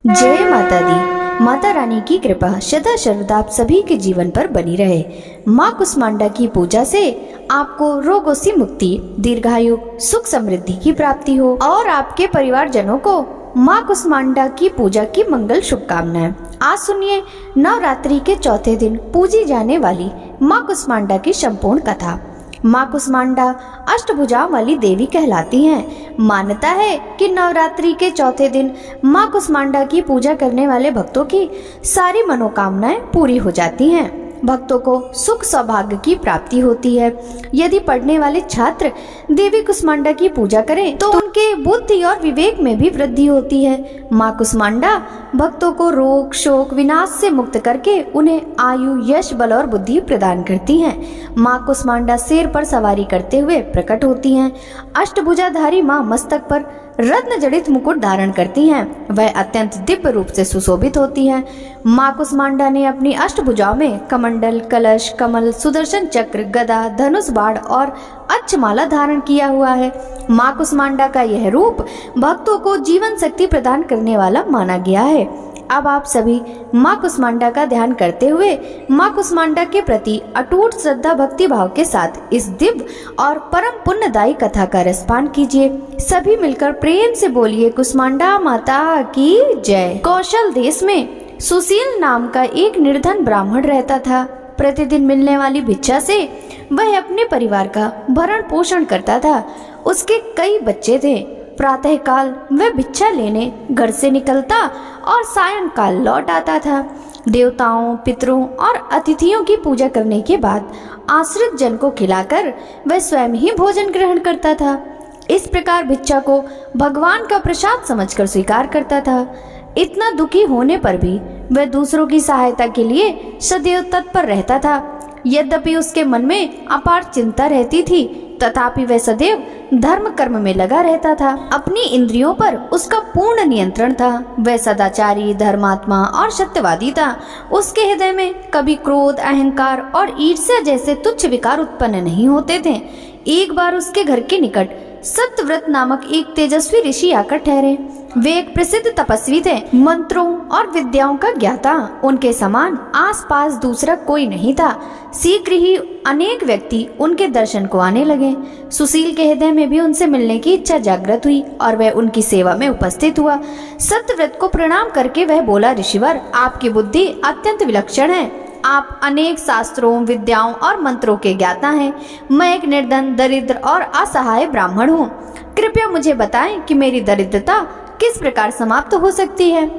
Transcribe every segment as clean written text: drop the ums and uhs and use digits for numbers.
जय माता दी। माता रानी की कृपा सदा सर्वदा आप सभी के जीवन पर बनी रहे। माँ कुष्मांडा की पूजा से आपको रोगों से मुक्ति, दीर्घायु, सुख समृद्धि की प्राप्ति हो और आपके परिवारजनों को माँ कुष्मांडा की पूजा की मंगल शुभकामनाएं। आज सुनिए नवरात्रि के चौथे दिन पूजी जाने वाली माँ कुष्मांडा की संपूर्ण कथा। माँ कुष्मांडा अष्टभुजाओं वाली देवी कहलाती हैं। मान्यता है कि नवरात्रि के चौथे दिन माँ कुष्मांडा की पूजा करने वाले भक्तों की सारी मनोकामनाएं पूरी हो जाती हैं। भक्तों को सुख सौभाग्य की प्राप्ति होती है। यदि पढ़ने वाले छात्र देवी कुष्मांडा की पूजा करें तो उनके बुद्धि और विवेक में भी वृद्धि होती है। माँ कुष्मांडा भक्तों को रोग, शोक, विनाश से मुक्त करके उन्हें आयु, यश, बल और बुद्धि प्रदान करती हैं। माँ कुष्मांडा शेर पर सवारी करते हुए प्रकट होती हैं। अष्टभुजाधारी माँ मस्तक पर रत्न जड़ित मुकुट धारण करती हैं। वह अत्यंत दिव्य रूप से सुशोभित होती हैं। माँ कुष्मांडा ने अपनी अष्टभुजाओं में कमंडल, कलश, कमल, सुदर्शन चक्र, गदा, धनुष, बाण और अक्षमाला धारण किया हुआ है। माँ कुष्मांडा का यह रूप भक्तों को जीवन शक्ति प्रदान करने वाला माना गया है। अब आप सभी माँ कुष्मांडा का ध्यान करते हुए माँ कुष्मांडा के प्रति अटूट श्रद्धा भक्ति भाव के साथ इस दिव्य और परम पुण्यदायी कथा का रसपान कीजिए। सभी मिलकर प्रेम से बोलिए कुष्मांडा माता की जय। कौशल देश में सुशील नाम का एक निर्धन ब्राह्मण रहता था। प्रतिदिन मिलने वाली भिक्षा से वह अपने परिवार का भरण पोषण करता था। उसके कई बच्चे थे। प्रातः काल वह भिक्षा लेने घर से निकलता और सायंकाल लौट आता था। देवताओं, पितरों और अतिथियों की पूजा करने के बाद आश्रित जन को खिलाकर वह स्वयं ही भोजन ग्रहण करता था। इस प्रकार भिक्षा को भगवान का प्रसाद समझकर स्वीकार करता था। इतना दुखी होने पर भी वह दूसरों की सहायता के लिए सदैव तत्पर रहता था। यद्यपि उसके मन में अपार चिंता रहती थी, तथापि वह सदैव धर्म कर्म में लगा रहता था। अपनी इंद्रियों पर उसका पूर्ण नियंत्रण था। वह सदाचारी, धर्मात्मा और सत्यवादी था। उसके हृदय में कभी क्रोध, अहंकार और ईर्ष्या जैसे तुच्छ विकार उत्पन्न नहीं होते थे। एक बार उसके घर के निकट सत्यव्रत नामक एक तेजस्वी ऋषि आकर ठहरे। वे एक प्रसिद्ध तपस्वी थे, मंत्रों और विद्याओं का ज्ञाता। उनके समान आसपास दूसरा कोई नहीं था। शीघ्र ही अनेक व्यक्ति उनके दर्शन को आने लगे। सुशील के हृदय में भी उनसे मिलने की इच्छा जागृत हुई और वह उनकी सेवा में उपस्थित हुआ। सत्यव्रत को प्रणाम करके वह बोला, ऋषिवर, आपकी बुद्धि अत्यंत विलक्षण है। आप अनेक शास्त्रों, विद्याओं और मंत्रों के ज्ञाता हैं। मैं एक निर्धन, दरिद्र और असहाय ब्राह्मण हूँ। कृपया मुझे बताएं कि मेरी दरिद्रता किस प्रकार समाप्त हो सकती है।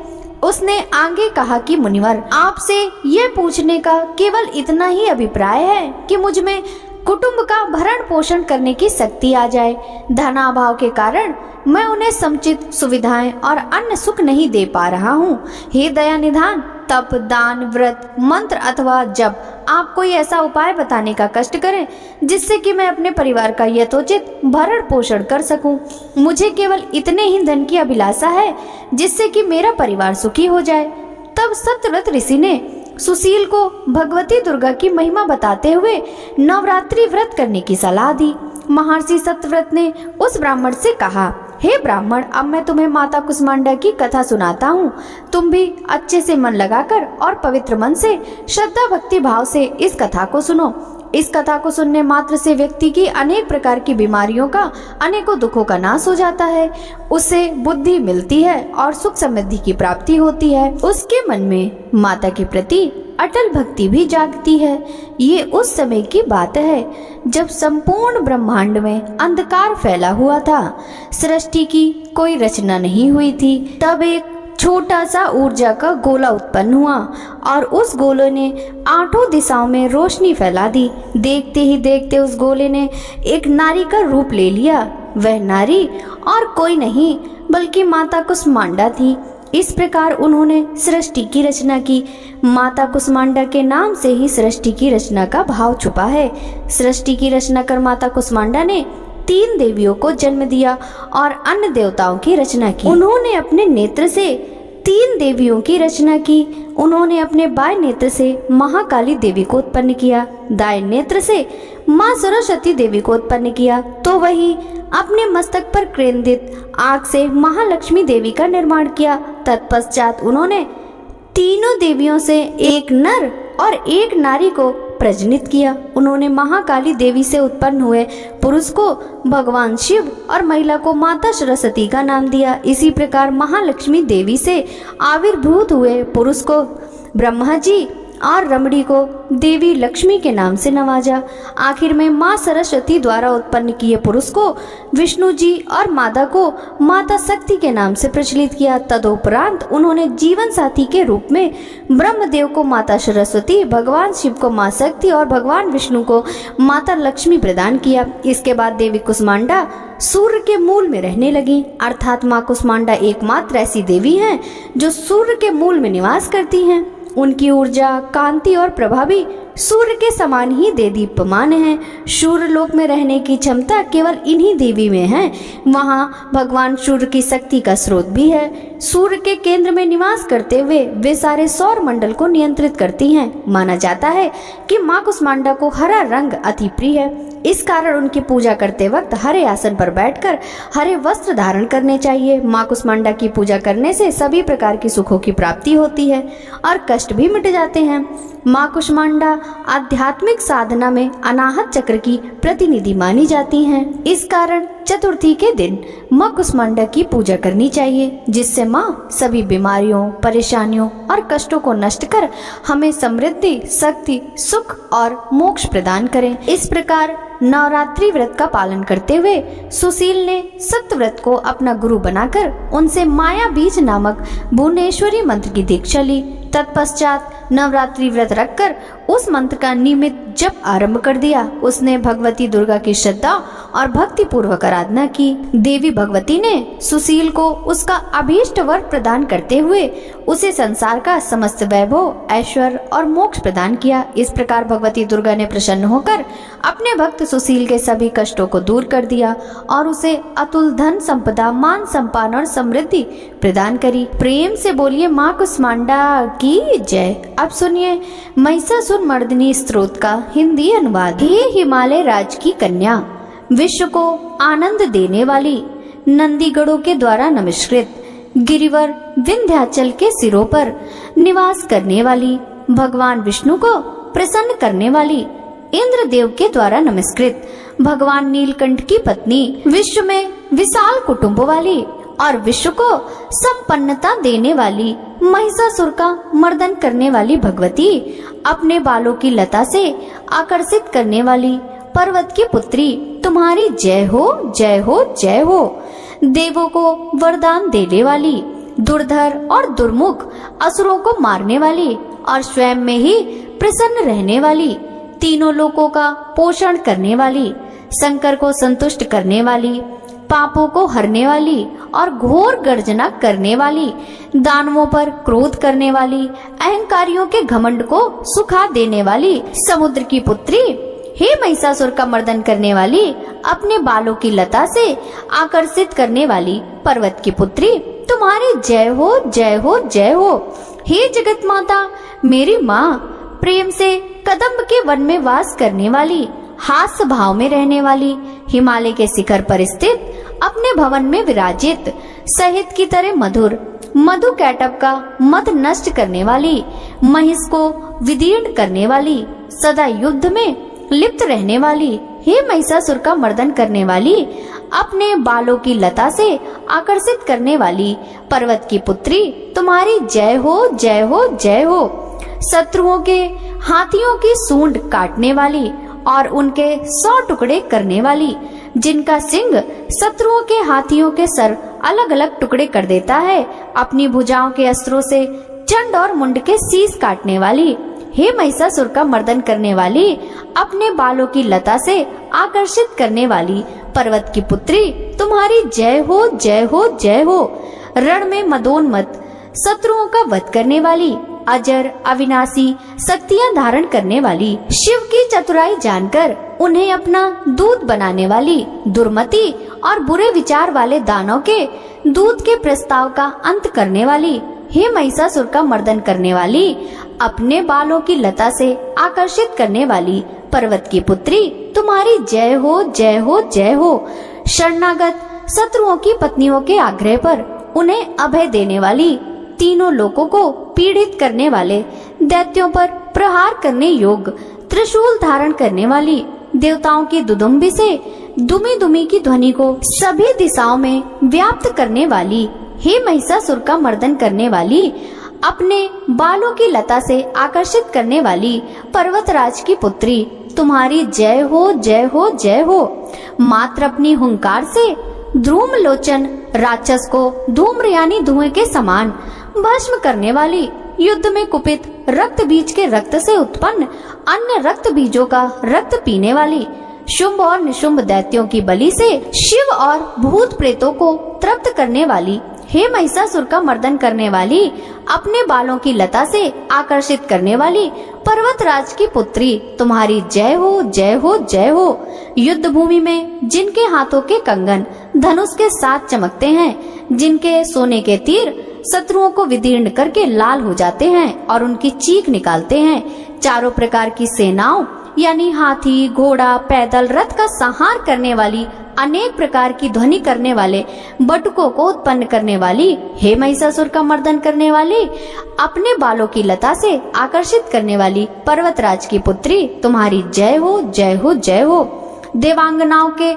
उसने आगे कहा कि मुनिवर, आपसे यह पूछने का केवल इतना ही अभिप्राय है कि मुझ में कुटुंब का भरण पोषण करने की शक्ति आ जाए। धनाभाव के कारण मैं उन्हें समुचित सुविधाएं और अन्य सुख नहीं दे पा रहा हूँ। हे दया निधान, तप, दान, व्रत, मंत्र अथवा जप, आप कोई ऐसा उपाय बताने का कष्ट करें जिससे कि मैं अपने परिवार का यथोचित भरण पोषण कर सकूं। मुझे केवल इतने ही धन की अभिलाषा है जिससे कि मेरा परिवार सुखी हो जाए। तब सत्यव्रत ऋषि ने सुशील को भगवती दुर्गा की महिमा बताते हुए नवरात्रि व्रत करने की सलाह दी। महर्षि सत्यव्रत ने उस ब्राह्मण से कहा, हे ब्राह्मण, अब मैं तुम्हें माता कुष्मांडा की कथा सुनाता हूँ। तुम भी अच्छे से मन लगाकर और पवित्र मन से श्रद्धा भक्ति भाव से इस कथा को सुनो। इस कथा को सुनने मात्र से व्यक्ति की अनेक प्रकार की बीमारियों का, अनेकों दुखों का नाश हो जाता है। उससे बुद्धि मिलती है और सुख समृद्धि की प्राप्ति होती है। उसके मन में माता के प्रति अटल भक्ति भी जागती है। ये उस समय की बात है जब संपूर्ण ब्रह्मांड में अंधकार फैला हुआ था। सृष्टि की कोई रचना नहीं हुई थी। तब एक छोटा सा ऊर्जा का गोला उत्पन्न हुआ और उस गोले ने आठों दिशाओं में रोशनी फैला दी। देखते ही देखते उस गोले ने एक नारी का रूप ले लिया। वह नारी और कोई नहीं बल्कि माता कुष्मांडा थी। इस प्रकार उन्होंने सृष्टि की रचना की। माता कुष्मांडा के नाम से ही सृष्टि की रचना का भाव छुपा है। सृष्टि की रचना कर माता कुष्मांडा ने 3 देवियों को जन्म दिया और अन्य देवताओं की रचना की। उन्होंने अपने नेत्र से 3 देवियों की रचना की। उन्होंने अपने बाएं नेत्र से महाकाली देवी को उत्पन्न किया, दाएं नेत्र से माँ सरस्वती देवी को उत्पन्न किया, तो वही अपने मस्तक पर केंद्रित आग से महालक्ष्मी देवी का निर्माण किया। तत्पश्चात उन्होंने तीनों देवियों से एक नर और एक नारी को प्रजनित किया। उन्होंने महाकाली देवी से उत्पन्न हुए पुरुष को भगवान शिव और महिला को माता सरस्वती का नाम दिया। इसी प्रकार महालक्ष्मी देवी से आविर्भूत हुए पुरुष को ब्रह्मा जी और रमणी को देवी लक्ष्मी के नाम से नवाजा। आखिर में माँ सरस्वती द्वारा उत्पन्न किए पुरुष को विष्णु जी और माता को माता शक्ति के नाम से प्रचलित किया। तदुपरांत उन्होंने जीवन साथी के रूप में ब्रह्मदेव को माता सरस्वती, भगवान शिव को माँ शक्ति और भगवान विष्णु को माता लक्ष्मी प्रदान किया। इसके बाद देवी कुष्मांडा सूर्य के मूल में रहने लगी, अर्थात माँ कुष्मांडा एकमात्र ऐसी देवी हैं जो सूर्य के मूल में निवास करती हैं। उनकी ऊर्जा, कांति और प्रभा भी सूर्य के समान ही देदीप्यमान है। सूर्य लोक में रहने की क्षमता केवल इन्हीं देवी में है। वहाँ भगवान सूर्य की शक्ति का स्रोत भी है। सूर्य के केंद्र में निवास करते हुए वे सारे सौर मंडल को नियंत्रित करती हैं। माना जाता है कि माँ कुष्मांडा को हरा रंग अति प्रिय है। इस कारण उनकी पूजा करते वक्त हरे आसन पर बैठकर हरे वस्त्र धारण करने चाहिए। माँ कुष्मांडा की पूजा करने से सभी प्रकार की सुखों की प्राप्ति होती है और कष्ट भी मिट जाते हैं। माँ कुष्मांडा आध्यात्मिक साधना में अनाहत चक्र की प्रतिनिधि मानी जाती हैं। इस कारण चतुर्थी के दिन माँ कुष्मांडा की पूजा करनी चाहिए, जिससे माँ सभी बीमारियों, परेशानियों और कष्टों को नष्ट कर हमें समृद्धि, शक्ति, सुख और मोक्ष प्रदान करें। इस प्रकार नवरात्रि व्रत का पालन करते हुए सुशील ने सत्यव्रत को अपना गुरु बनाकर उनसे माया बीज नामक भुवनेश्वरी मंत्र की दीक्षा ली। तत्पश्चात नवरात्रि व्रत रखकर उस मंत्र का नियमित जप आरंभ कर दिया। उसने भगवती दुर्गा की श्रद्धा और भक्ति पूर्वक आराधना की। देवी भगवती ने सुशील को उसका अभीष्ट वर प्रदान करते हुए उसे संसार का समस्त वैभव, ऐश्वर्य और मोक्ष प्रदान किया। इस प्रकार भगवती दुर्गा ने प्रसन्न होकर अपने भक्त सुशील के सभी कष्टों को दूर कर दिया और उसे अतुल धन संपदा, मान सम्मान और समृद्धि प्रदान करी। प्रेम से बोलिए माँ कुष्मांडा की जय। अब सुनिए महिषासुर मर्दिनी स्तोत्र का हिंदी अनुवाद। हे हिमालय राज की कन्या, विश्व को आनंद देने वाली, नंदीगढ़ों के द्वारा नमस्कृत, गिरिवर विंध्याचल के सिरों पर निवास करने वाली, भगवान विष्णु को प्रसन्न करने वाली, इंद्रदेव के द्वारा नमस्कृत, भगवान नीलकंठ की पत्नी, विश्व में विशाल कुटुंब वाली और विश्व को संपन्नता देने वाली, महिषासुर का मर्दन करने वाली भगवती, अपने बालों की लता से आकर्षित करने वाली पर्वत की पुत्री, तुम्हारी जय हो, जय हो, जय हो। देवों को वरदान देने वाली, दुर्धर और दुर्मुख असुरों को मारने वाली और स्वयं में ही प्रसन्न रहने वाली, तीनों लोकों का पोषण करने वाली, शंकर को संतुष्ट करने वाली, पापों को हरने वाली और घोर गर्जना करने वाली, दानवों पर क्रोध करने वाली, अहंकारियों के घमंड को सुखा देने वाली, समुद्र की पुत्री, हे महिषासुर का मर्दन करने वाली, अपने बालों की लता से आकर्षित करने वाली पर्वत की पुत्री, तुम्हारी जय हो, जय हो, जय हो। हे जगत माता, मेरी माँ, प्रेम से कदम्ब के वन में वास करने वाली, हास्य भाव में रहने वाली, हिमालय के शिखर पर स्थित, अपने भवन में विराजित, शहद की तरह मधुर मधु कैटब का मद नष्ट करने वाली, महिष को विदीर्ण करने वाली, सदा युद्ध में लिप्त रहने वाली, हे महिषासुर का मर्दन करने वाली, अपने बालों की लता से आकर्षित करने वाली पर्वत की पुत्री, तुम्हारी जय हो, जय हो, जय हो। शत्रुओं के हाथियों की सूंड काटने वाली और उनके 100 टुकड़े करने वाली, जिनका सिंह शत्रुओं के हाथियों के सर अलग अलग टुकड़े कर देता है, अपनी भुजाओं के अस्त्रों से चंड और मुंड के शीश काटने वाली, हे महिषासुर का मर्दन करने वाली, अपने बालों की लता से आकर्षित करने वाली पर्वत की पुत्री, तुम्हारी जय हो, जय हो, जय हो। रण में मदोन्मत्त शत्रुओं का वध करने वाली, अजर अविनाशी शक्तियां धारण करने वाली, शिव की चतुराई जानकर उन्हें अपना दूत बनाने वाली, दुर्मति और बुरे विचार वाले दानव के दूत के प्रस्ताव का अंत करने वाली, हे महिषासुर का मर्दन करने वाली, अपने बालों की लता से आकर्षित करने वाली पर्वत की पुत्री, तुम्हारी जय हो जय हो जय हो। शरणागत शत्रुओं की पत्नियों के आग्रह पर उन्हें अभय देने वाली, तीनों लोकों को पीड़ित करने वाले, दैत्यों पर प्रहार करने योग्य, त्रिशूल धारण करने वाली, देवताओं की दुदुम्बी से दुमी दुमी की ध्वनि को सभी दिशाओं में व्याप्त करने वाली, हे महिषासुर का मर्दन करने वाली, अपने बालों की लता से आकर्षित करने वाली पर्वतराज की पुत्री, तुम्हारी जय हो जय हो जय हो। मात्र अपनी हुंकार से ध्रूम लोचन राक्षस को धूम्रयानी धुएं के समान भस्म करने वाली, युद्ध में कुपित रक्त बीज के रक्त से उत्पन्न अन्य रक्त बीजों का रक्त पीने वाली, शुंभ और निशुंभ दैत्यों की बलि से शिव और भूत प्रेतों को तृप्त करने वाली, हे महिषासुर का मर्दन करने वाली, अपने बालों की लता से आकर्षित करने वाली पर्वतराज की पुत्री, तुम्हारी जय हो जय हो जय हो। युद्ध भूमि में जिनके हाथों के कंगन धनुष के साथ चमकते हैं, जिनके सोने के तीर शत्रुओं को विदीर्ण करके लाल हो जाते हैं और उनकी चीख निकालते हैं, चारों प्रकार की सेनाओं यानी हाथी, घोड़ा, पैदल, रथ का संहार करने वाली, अनेक प्रकार की ध्वनि करने वाले बटुकों को उत्पन्न करने वाली, हे महिषासुर का मर्दन करने वाली, अपने बालों की लता से आकर्षित करने वाली पर्वतराज की पुत्री, तुम्हारी जय हो जय हो जय हो। देवांगनाओं के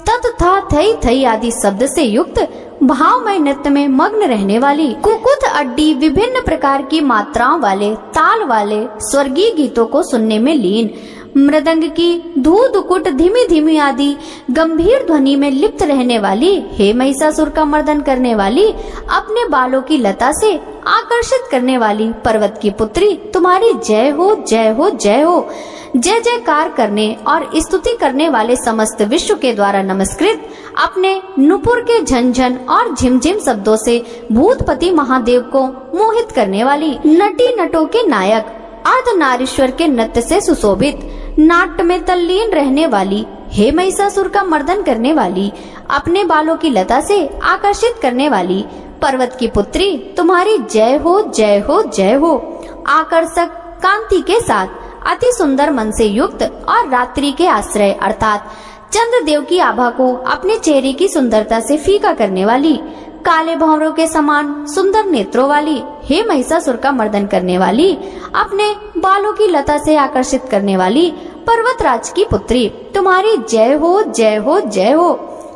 तथा थई थई आदि शब्द से युक्त भावमय नृत्य में मग्न रहने वाली, कुकुत अड्डी विभिन्न प्रकार की मात्राओं वाले, ताल वाले स्वर्गीय गीतों को सुनने में लीन, मृदंग की धूध कुट धीमी धीमी आदि गंभीर ध्वनि में लिप्त रहने वाली, हे महिषासुर का मर्दन करने वाली, अपने बालों की लता से आकर्षित करने वाली पर्वत की पुत्री, तुम्हारी जय हो जय हो जय हो। जय जयकार करने और स्तुति करने वाले समस्त विश्व के द्वारा नमस्कृत, अपने नुपुर के झंझन और झिमझिम शब्दों से भूतपति महादेव को मोहित करने वाली, नटी नटों के नायक, अर्धनारीश्वर के नृत्य से सुशोभित, नाट्य में तल्लीन रहने वाली, हे महिषासुर का मर्दन करने वाली, अपने बालों की लता से आकर्षित करने वाली पर्वत की पुत्री, तुम्हारी जय हो जय हो जय हो। आकर्षक कांति के साथ अति सुंदर मन से युक्त और रात्रि के आश्रय अर्थात चंद्रदेव की आभा को अपने चेहरे की सुंदरता से फीका करने वाली, काले भंवरों के समान सुंदर नेत्रों वाली, हे महिषासुर का मर्दन करने वाली, अपने बालों की लता से आकर्षित करने वाली पर्वतराज की पुत्री, तुम्हारी जय हो जय हो जय हो।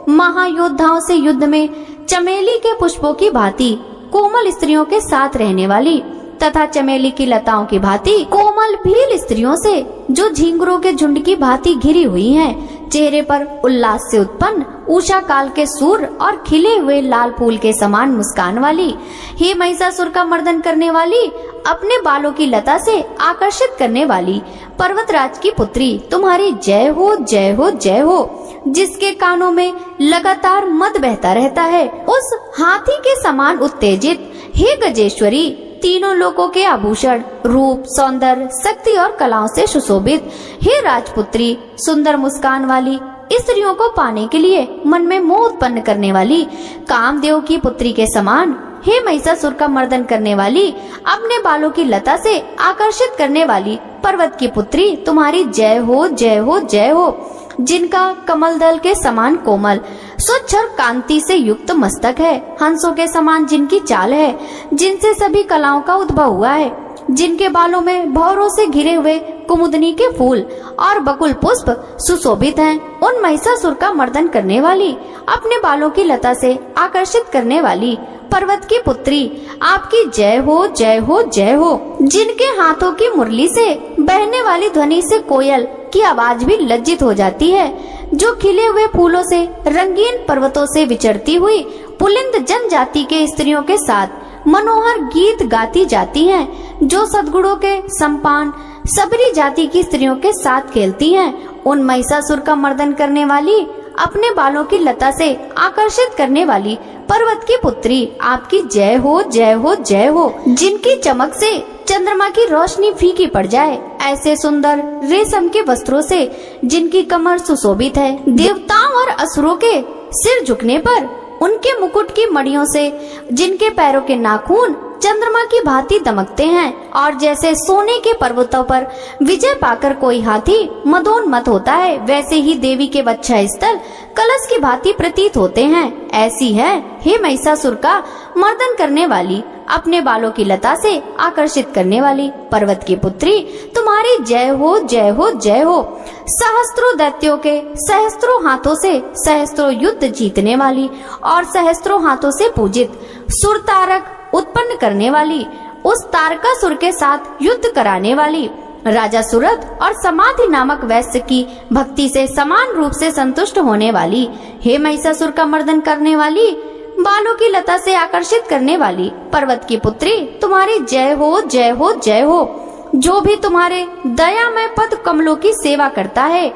महायोद्धाओं से युद्ध में चमेली के पुष्पों की भांति कोमल स्त्रियों के साथ रहने वाली तथा चमेली की लताओं की भांति कोमल भील स्त्रियों से जो झींगुरों के झुंड की भांति घिरी हुई हैं, चेहरे पर उल्लास से उत्पन्न उषा काल के सूर्य और खिले हुए लाल फूल के समान मुस्कान वाली, हे महिषासुर का मर्दन करने वाली, अपने बालों की लता से आकर्षित करने वाली पर्वतराज की पुत्री, तुम्हारी जय हो जय हो जय हो। जिसके कानों में लगातार मद बहता रहता है, उस हाथी के समान उत्तेजित, हे गजेश्वरी, तीनों लोकों के आभूषण, रूप, सौंदर्य, शक्ति और कलाओं से सुशोभित, हे राजपुत्री, सुंदर मुस्कान वाली, स्त्रियों को पाने के लिए मन में मोह उत्पन्न करने वाली, कामदेव की पुत्री के समान, हे महिषासुर का मर्दन करने वाली, अपने बालों की लता से आकर्षित करने वाली पर्वत की पुत्री, तुम्हारी जय हो जय हो जय हो। जिनका कमल दल के समान कोमल, स्वच्छ और कांति से युक्त मस्तक है, हंसों के समान जिनकी चाल है, जिनसे सभी कलाओं का उद्भव हुआ है, जिनके बालों में भौरों से घिरे हुए कुमुदनी के फूल और बकुल पुष्प सुशोभित हैं, उन महिषासुर का मर्दन करने वाली, अपने बालों की लता से आकर्षित करने वाली पर्वत की पुत्री, आपकी जय हो जय हो जय हो। जिनके हाथों की मुरली से बहने वाली ध्वनि से कोयल की आवाज भी लज्जित हो जाती है, जो खिले हुए फूलों से रंगीन पर्वतों से विचरती हुई पुलिंद जनजाति के स्त्रियों के साथ मनोहर गीत गाती जाती हैं, जो सद्गुणों के संपान सबरी जाति की स्त्रियों के साथ खेलती हैं, उन महिषासुर का मर्दन करने वाली, अपने बालों की लता से आकर्षित करने वाली पर्वत की पुत्री, आपकी जय हो जय हो जय हो। जिनकी चमक से चंद्रमा की रोशनी फीकी पड़ जाए, ऐसे सुंदर रेशम के वस्त्रों से जिनकी कमर सुशोभित है, देवताओं और असुरों के सिर झुकने पर उनके मुकुट की मड़ियों से जिनके पैरों के नाखून चंद्रमा की भांति दमकते हैं, और जैसे सोने के पर्वतों पर विजय पाकर कोई हाथी मदोन्मत्त होता है, वैसे ही देवी के वत्स स्थल कलश की भांति प्रतीत होते हैं। ऐसी है हे महिषासुर का मर्दन करने वाली, अपने बालों की लता से आकर्षित करने वाली पर्वत की पुत्री, तुम्हारी जय हो जय हो जय हो। सहस्त्रों दैत्यों के सहस्त्रों हाथों से सहस्त्रों युद्ध जीतने वाली और सहस्त्रों हाथों से पूजित सुर तारक उत्पन्न करने वाली, उस तारकासुर के साथ युद्ध कराने वाली, राजा सुरथ और समाधि नामक वैश्य की भक्ति से समान रूप से संतुष्ट होने वाली, हे महिषासुर का मर्दन करने वाली, बालों की लता से आकर्षित करने वाली पर्वत की पुत्री, तुम्हारी जय हो जय हो जय हो। जो भी तुम्हारे दयामय पद कमलों की सेवा करता है,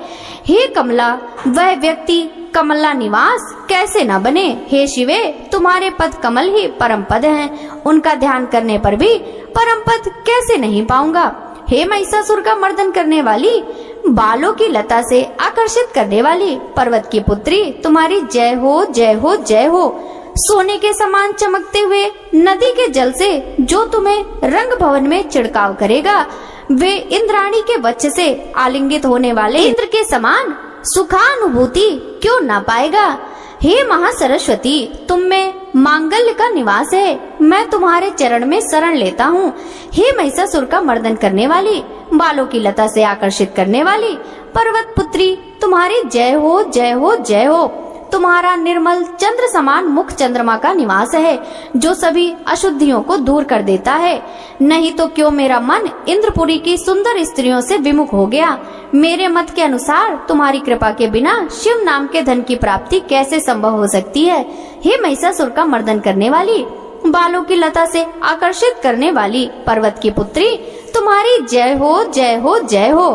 हे कमला, वह व्यक्ति कमला निवास कैसे न बने। हे शिवे, तुम्हारे पद कमल ही परम पद हैं, उनका ध्यान करने पर भी परम पद कैसे नहीं पाऊंगा। हे महिषासुर का मर्दन करने वाली, बालों की लता से आकर्षित करने वाली पर्वत की पुत्री, तुम्हारी जय हो जय हो जय हो। सोने के समान चमकते हुए नदी के जल से जो तुम्हें रंग भवन में छिड़काव करेगा, वे इंद्राणी के वच्छ से आलिंगित होने वाले इंद्र के समान सुखानुभूति क्यों ना पाएगा। हे महासरस्वती, तुम में मांगल्य का निवास है, मैं तुम्हारे चरण में शरण लेता हूँ। हे महिषासुर का मर्दन करने वाली, बालों की लता से आकर्षित करने वाली पर्वत पुत्री, तुम्हारी जय हो जय हो जय हो। तुम्हारा निर्मल चंद्र समान मुख चंद्रमा का निवास है, जो सभी अशुद्धियों को दूर कर देता है। नहीं तो क्यों मेरा मन इंद्रपुरी की सुंदर स्त्रियों से विमुख हो गया। मेरे मत के अनुसार तुम्हारी कृपा के बिना शिव नाम के धन की प्राप्ति कैसे संभव हो सकती है। हे महिषासुर का मर्दन करने वाली, बालों की लता से आकर्षित करने वाली पर्वत की पुत्री, तुम्हारी जय हो जय हो जय हो।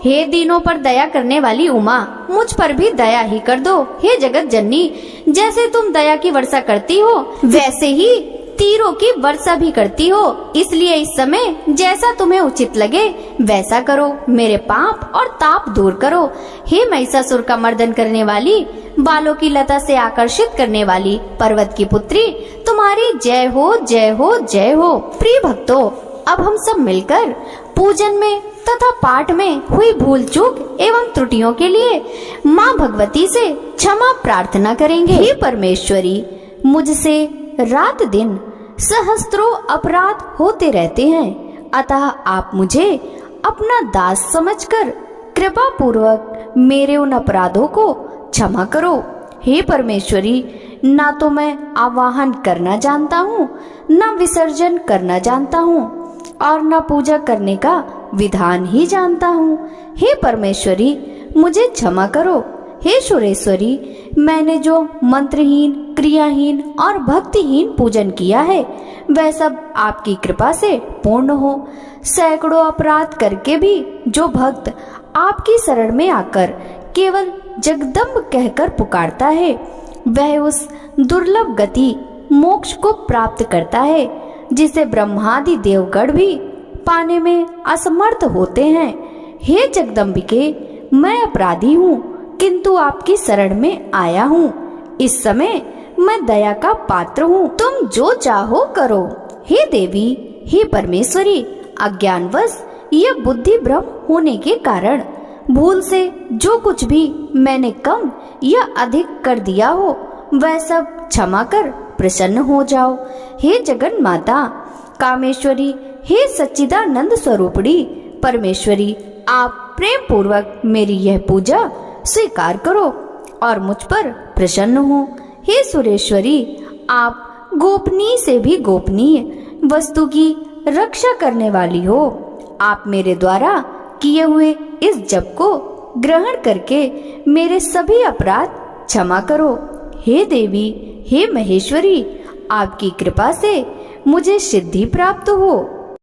हे दीनों पर दया करने वाली उमा, मुझ पर भी दया ही कर दो। हे जगत जननी, जैसे तुम दया की वर्षा करती हो, वैसे ही तीरों की वर्षा भी करती हो। इसलिए इस समय जैसा तुम्हें उचित लगे वैसा करो, मेरे पाप और ताप दूर करो। हे महिषासुर का मर्दन करने वाली, बालों की लता से आकर्षित करने वाली पर्वत की पुत्री, तुम्हारी जय हो जय हो जय हो। प्रिय भक्तों, अब हम सब मिलकर पूजन में तथा पाठ में हुई भूल चूक एवं त्रुटियों के लिए माँ भगवती से क्षमा प्रार्थना करेंगे। हे परमेश्वरी, मुझसे रात दिन सहस्त्रों अपराध होते रहते हैं, अतः आप मुझे अपना दास समझकर कृपा पूर्वक मेरे उन अपराधों को क्षमा करो। हे परमेश्वरी, ना तो मैं आवाहन करना जानता हूँ, न विसर्जन करना जानता हूँ, और न पूजा करने का विधान ही जानता हूँ। हे परमेश्वरी, मुझे क्षमा करो। हे सुरेश्वरी, मैंने जो मंत्रहीन, क्रियाहीन और भक्तिहीन पूजन किया है, वह सब आपकी कृपा से पूर्ण हो। सैकड़ों अपराध करके भी जो भक्त आपकी शरण में आकर केवल जगदम्ब कहकर पुकारता है, वह उस दुर्लभ गति मोक्ष को प्राप्त करता है, जिसे ब्रह्मादि देवगण भी पाने में असमर्थ होते हैं। हे जगदम्बिके, मैं अपराधी हूँ, किंतु आपकी शरण में आया हूँ। इस समय मैं दया का पात्र हूँ, तुम जो चाहो करो। हे देवी, हे परमेश्वरी, अज्ञानवश यह बुद्धि भ्रम होने के कारण भूल से जो कुछ भी मैंने कम या अधिक कर दिया हो, वह सब क्षमा कर प्रसन्न हो जाओ। हे जगन माता, कामेश्वरी, हे सच्चिदानंद स्वरूपणी परमेश्वरी, आप प्रेम पूर्वक मेरी यह पूजा स्वीकार करो और मुझ पर प्रसन्न हो। हे सुरेश्वरी, आप गोपनीय से भी गोपनीय वस्तु की रक्षा करने वाली हो। आप मेरे द्वारा किए हुए इस जप को ग्रहण करके मेरे सभी अपराध क्षमा करो। हे देवी, हे महेश्वरी, आपकी कृपा से मुझे सिद्धि प्राप्त हो।